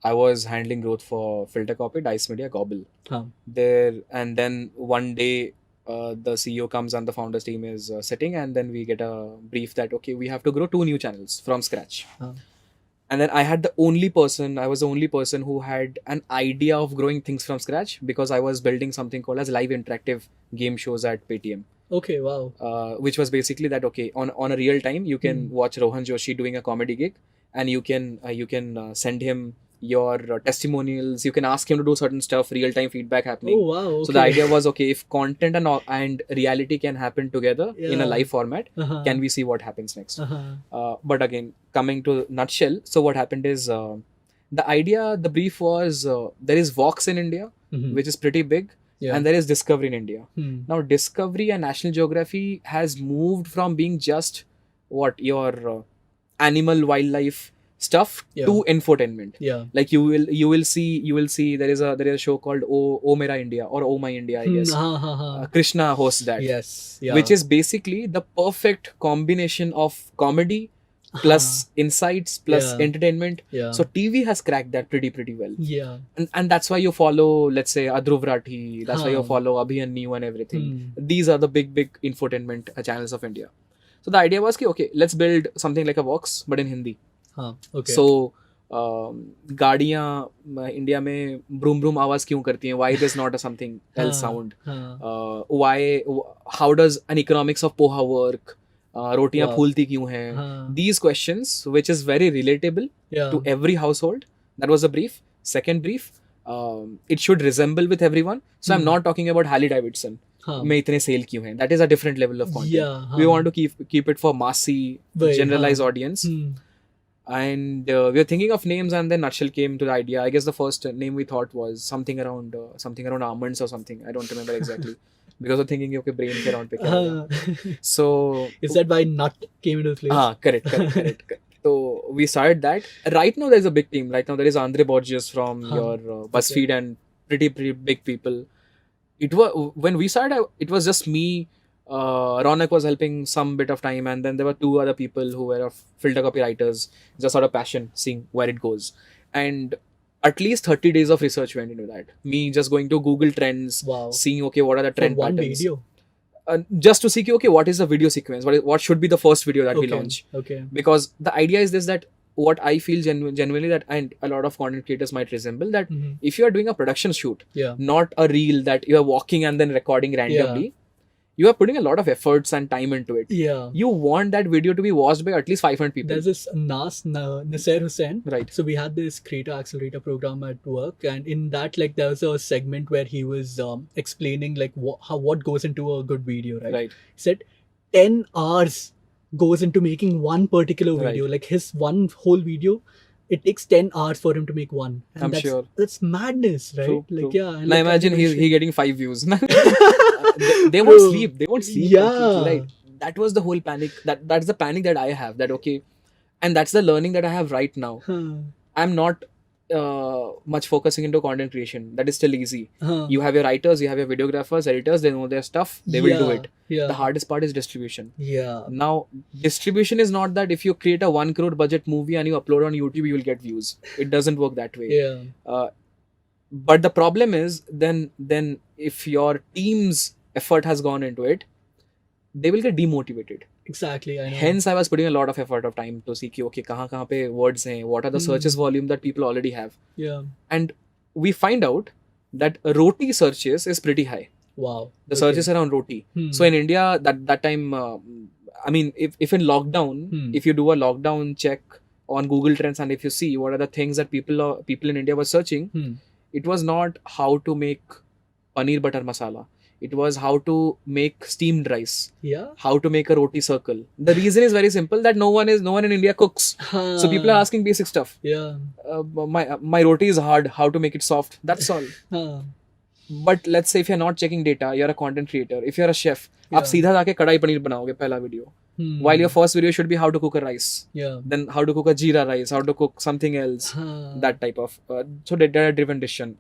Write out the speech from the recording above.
I was handling growth for FilterCopy, Dice Media, Gobble. हाँ There, and then one day the CEO comes and the founders team is sitting, and then we get a brief that okay, we have to grow 2 new channels from scratch. हाँ And then I was the only person who had an idea of growing things from scratch, because I was building something called as live interactive game shows at PayTm. okay wow Which was basically that okay, on a real time you can watch Rohan Joshi doing a comedy gig, and you can send him your testimonials, you can ask him to do certain stuff, real time feedback happening. oh wow okay. So the idea was okay, if content and reality can happen together in a Yeah. live format, Uh-huh. can we see what happens next? Uh-huh. But again, coming to nutshell, so what happened is the brief was there is Vox in India, Mhm. which is pretty big, Yeah. and there is Discovery in India. Hmm. Now Discovery and National Geography has moved from being just what your animal wildlife stuff Yeah. to infotainment. Yeah. Like you will see there is a show called Oh Mera India or Oh My India, I guess. Krishna hosts that. Yes. Yeah. Which is basically the perfect combination of comedy plus insights plus Yeah. entertainment. Yeah. So TV has cracked that pretty well. Yeah. And that's why you follow, let's say, Adhruv Rathi, that's why you follow Abhi and New and everything. These are the big infotainment channels of India. So the idea was okay, let's build something like a Vox but in Hindi. Okay. So गाड़ियाँ India में broom broom आवाज क्यों करती हैं? Why there's not a something else sound? Why? How does an economics of poha work? रोटियां फूलती क्यों हैं? These questions, which is very relatable to every household. That was a brief. Second brief, it should resemble with everyone. So I'm not talking about Harley Davidson. में इतने cell क्यों हैं? That is a different level of content. Yeah, we want to keep it for massy, generalized audience. And we were thinking of names, and then Nutshell came to the idea. I guess the first name we thought was something around almonds or something. I don't remember exactly. Because of thinking okay, brain ke around pe kya hoga. So is that why nut came into place? Correct. So we started that. Right now there's a big team. Right now there is Andre Borges from your BuzzFeed and pretty big people. It was when we started, it was just me. Ronak was helping some bit of time, and then there were 2 other people who were of FilterCopy writers, just sort of passion, seeing where it goes. And at least 30 days of research went into that. Me just going to Google Trends, seeing okay, what are the trend one patterns. Video? Just to see okay, what is the video sequence? What should be the first video that we launch? Okay. Because the idea is this, that what I feel genuinely that, and a lot of content creators might resemble that, if you are doing a production shoot, not a reel that you are walking and then recording randomly, you are putting a lot of efforts and time into it. Yeah. You want that video to be watched by at least 500 people. There's this Nasser Hussain. Right. So we had this creator accelerator program at work, and in that, like, there was a segment where he was explaining like what goes into a good video, right? Right. He said 10 hours goes into making one particular video. Right. Like his one whole video, it takes 10 hours for him to make one. And I'm sure. That's madness, right? True, like, true. yeah. Now imagine he getting 5 views. They won't sleep. They won't sleep. Yeah. Right. That was the whole panic. That's the panic that I have. That okay, and that's the learning that I have right now. I'm not much focusing into content creation. That is still easy. You have your writers, you have your videographers, editors. They know their stuff. They will do it. Yeah. The hardest part is distribution. Yeah. Now, distribution is not that if you create a 1 crore budget movie and you upload on YouTube, you will get views. It doesn't work that way. Yeah. But the problem is then if your team's effort has gone into it, they will get demotivated. Exactly. I know. Hence, I was putting a lot of effort of time to see okay, kahan pe words hain, what are the searches volume that people already have. Yeah. And we find out that roti searches is pretty high. Wow. The searches around roti. So in India, that time, I mean, if in lockdown, if you do a lockdown check on Google Trends and if you see what are the things that people in India were searching, it was not how to make paneer butter masala. It was how to make steamed rice. Yeah. How to make a roti circle. The reason is very simple, that no one in India cooks. So people are asking basic stuff. Yeah. My roti is hard. How to make it soft? That's all. But let's say if you're not checking data, you're a content creator. If you're a chef, आप सीधा जाके कढ़ाई पनीर बनाओगे पहला video. While your first video should be how to cook a rice. Yeah. Then how to cook a jeera rice, how to cook something else. That type of so data-driven decision.